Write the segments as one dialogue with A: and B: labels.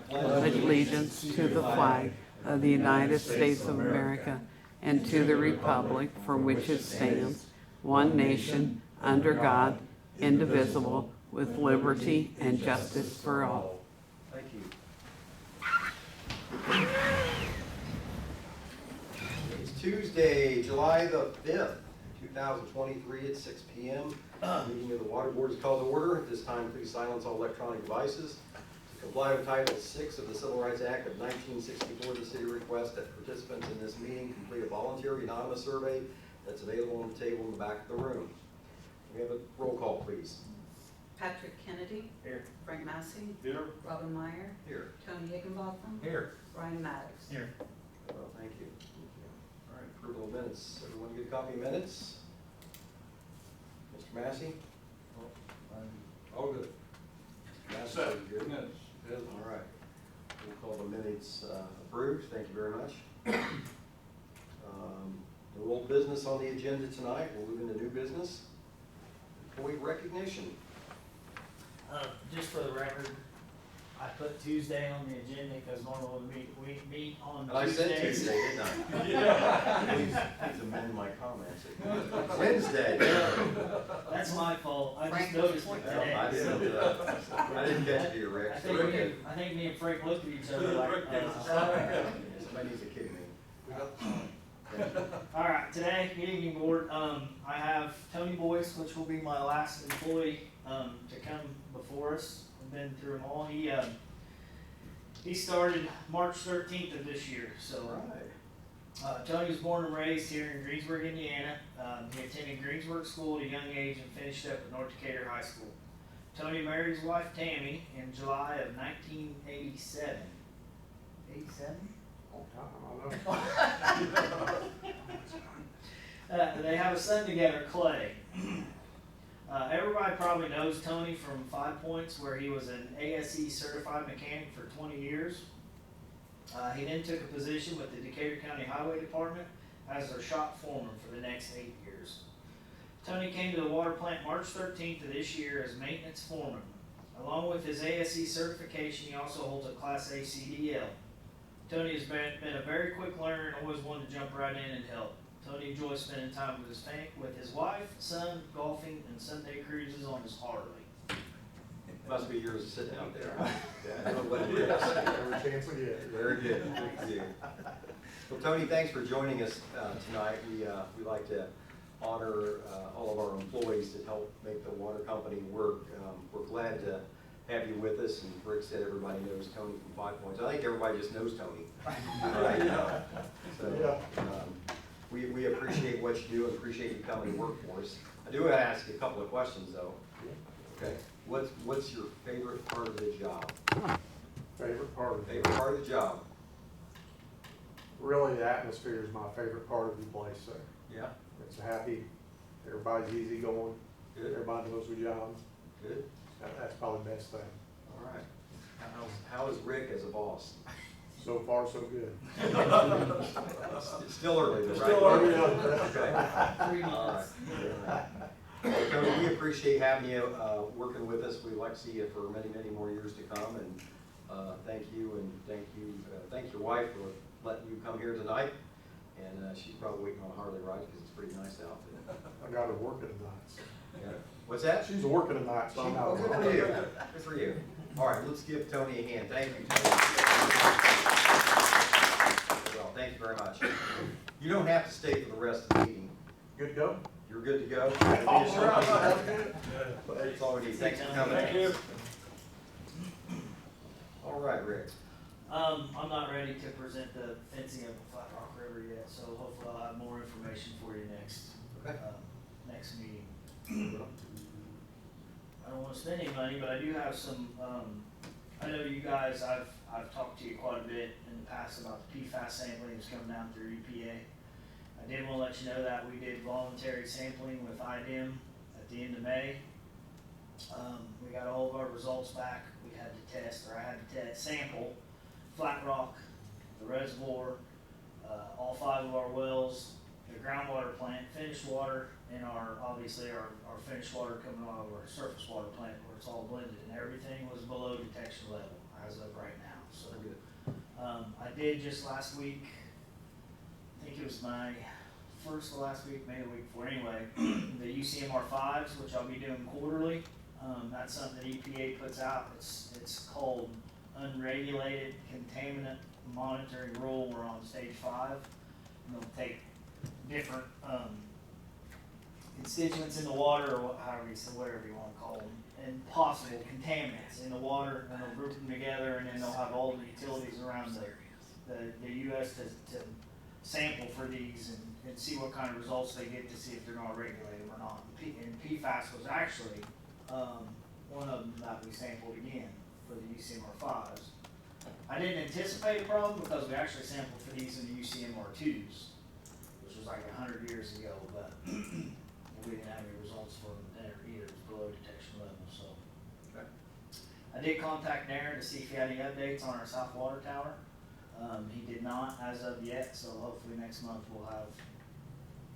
A: pledge allegiance to the flag of the United States of America and to the republic for which it stands, one nation, under God, indivisible, with liberty and justice for all.
B: Thank you. It's Tuesday, July the 5th, 2023 at 6 p.m. Meeting of the Water Board is called to order. At this time, please silence all electronic devices. To comply with Title VI of the Civil Rights Act of 1964, the city requests that participants in this meeting complete a voluntary anonymous survey that's available on the table in the back of the room. We have a roll call, please.
C: Patrick Kennedy.
B: Here.
C: Frank Massey.
D: Here.
C: Robin Meyer.
B: Here.
C: Tony Higginbotham.
D: Here.
C: Ryan Maddox.
D: Here.
B: Well, thank you. All right, approval of minutes. Everyone get a copy of minutes? Mr. Massey? Oh, good. Mr. Massey, good.
D: Minutes.
B: Good, all right. We'll call the minutes approved. Thank you very much. No old business on the agenda tonight. We'll move into new business. Employee recognition.
E: Just for the record, I put Tuesday on the agenda because normally we meet on
B: And I said
E: Tuesdays.
B: Tuesday, didn't I? Please amend my comments. Wednesday.
E: That's my fault. I just
C: Frank,
E: noticed it
C: point
E: today.
B: I didn't catch you, Rick.
E: I think me and Frank looked at each other like,
B: Somebody needs to kick me.
E: All right, today, good evening, board. I have Tony Boyce, which will be my last employee to come before us. I've been through them all. He started March 13th of this year. So
B: Right.
E: Tony was born and raised here in Greensburg, Indiana. He attended Greensburg School at a young age and finished up at North Decatur High School. Tony married his wife Tammy in July of 1987. 87? They have a son together, Clay. Everybody probably knows Tony from 5 Points, where he was an ASE certified mechanic for 20 years. He then took a position with the Decatur County Highway Department as their shop foreman for the next 8 years. Tony came to the water plant March 13th of this year as maintenance foreman. Along with his ASE certification, he also holds a Class A CDL. Tony has been a very quick learner and always wanted to jump right in and help. Tony enjoys spending time with his wife, son, golfing, and Sunday cruises on his Harley.
B: Must be yours to sit down there. Yeah, I know what it is.
D: Every chance we get.
B: Very good. Thank you. Well, Tony, thanks for joining us tonight. We like to honor all of our employees that help make the water company work. We're glad to have you with us. And Rick said everybody knows Tony from 5 Points. I think everybody just knows Tony. Right? So we appreciate what you do and appreciate you coming to work for us. I do want to ask you a couple of questions, though. Okay. What's your favorite part of the job?
D: Favorite part of
B: Favorite part of the job?
D: Really, the atmosphere is my favorite part of the place there.
B: Yeah.
D: It's happy, everybody's easy going,
B: Good.
D: everybody knows their job.
B: Good.
D: That's probably the best thing.
B: All right. How is Rick as a boss?
D: So far, so good.
B: It's still early, though, right?
D: Still early.
B: Okay.
E: 3
B: All
E: months.
B: right. Well, Tony, we appreciate having you working with us. We'd like to see you for many, many more years to come. And thank you, and thank your wife for letting you come here tonight. And she's probably waiting on a Harley ride because it's pretty nice out there.
D: I got her working tonight.
B: Yeah. What's that?
D: She's working tonight, so I'm not.
B: Good for you. Good for you. All right, let's give Tony a hand. Thank you, Tony. Well, thank you very much. You don't have to stay for the rest of the meeting.
D: Good to go?
B: You're good to go.
D: All right.
B: That's all we need. Thanks for coming.
E: Thank you.
B: All right, Rick.
E: I'm not ready to present the fencing of the Flatrock River yet, so hopefully I'll have more information for you next meeting. I don't want to spend any money, but I do have some. I know you guys. I've talked to you quite a bit in the past about the PFAS sampling that's coming down through EPA. I did want to let you know that we did voluntary sampling with IDEM at the end of May. We got all of our results back. We had to test, or I had to sample Flatrock, the reservoir, all 5 of our wells, the groundwater plant, finished water, and obviously our finished water coming out of our surface water plant where it's all blended, and everything was below detection level as of right now. So did just last week, I think it was my first to last week, maybe the week before, anyway, the UCMR fives, which I'll be doing quarterly. That's something that EPA puts out. It's called Unregulated Contaminant Monitoring Rule. We're on stage 5. And they'll take different constituents in the water, or however you say, whatever you want to call them, and possible contaminants in the water, and they'll group them together, and then they'll have all the utilities around the U.S. to sample for these and see what kind of results they get to see if they're not regulated or not. And PFAS was actually one of them that we sampled again for the UCMR 5s. I didn't anticipate a problem because we actually sampled for these in the UCMR 2s, which was like 100 years ago, but we didn't have any results for them there either. It was below detection level, so.
B: Okay.
E: I did contact Darren to see if he had any updates on our south water tower. He did not as of yet, so hopefully next month we'll have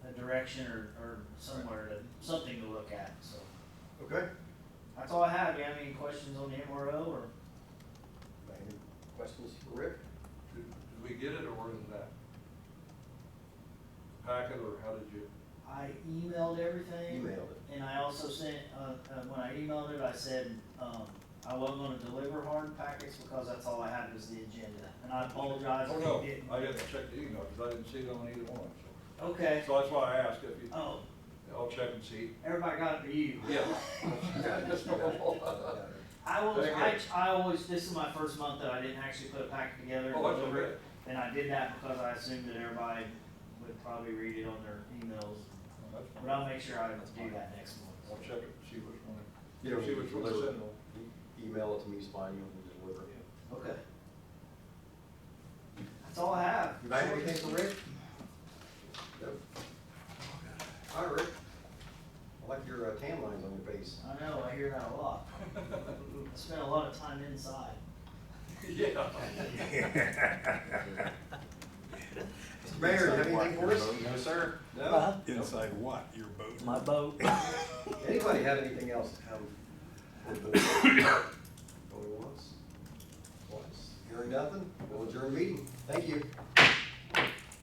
E: a direction or somewhere something to look at, so.
B: Okay.
E: That's all I have. Do you have any questions on the MRO or?
B: Any questions for Rick?
F: Did we get it, or where is that? Packet, or how did you?
E: I emailed everything.
B: Emailed it.
E: And I also sent, when I emailed it, I said, I wasn't gonna deliver hard packets because that's all I had was the agenda. And I apologize
F: Oh,
E: if
F: no,
E: you didn't.
F: I didn't check the email, because I didn't see it on either one, so.
E: Okay.
F: So that's why I asked if you,
E: Oh,
F: I'll check and see.
E: everybody got it but you.
F: Yeah.
E: I always, this is my first month that I didn't actually put a packet together and
F: Oh, that's
E: deliver
F: okay.
E: it. And I did that because I assumed that everybody would probably read it on their emails.
F: That's fine.
E: But I'll make sure I do that next month.
F: I'll check it, see which one.
B: You don't
F: See
B: need
F: which
B: to
F: one they
B: deliver.
F: sent.
B: Email it to me, it's fine, you don't need to deliver it.
E: Okay. That's all I have.
B: You got anything for Rick? Nope. All right, Rick. I like your tan lines on your face.
E: I know, I hear that a lot. I spent a lot of time inside.
F: Yeah.
B: Mr. Mayor, you have anything for us?
G: No, sir.
B: No?
G: Inside what? Your boat?
E: My boat.
B: Anybody have anything else to come? Going once? Twice? Hearing nothing, we'll adjourn the meeting. Thank you.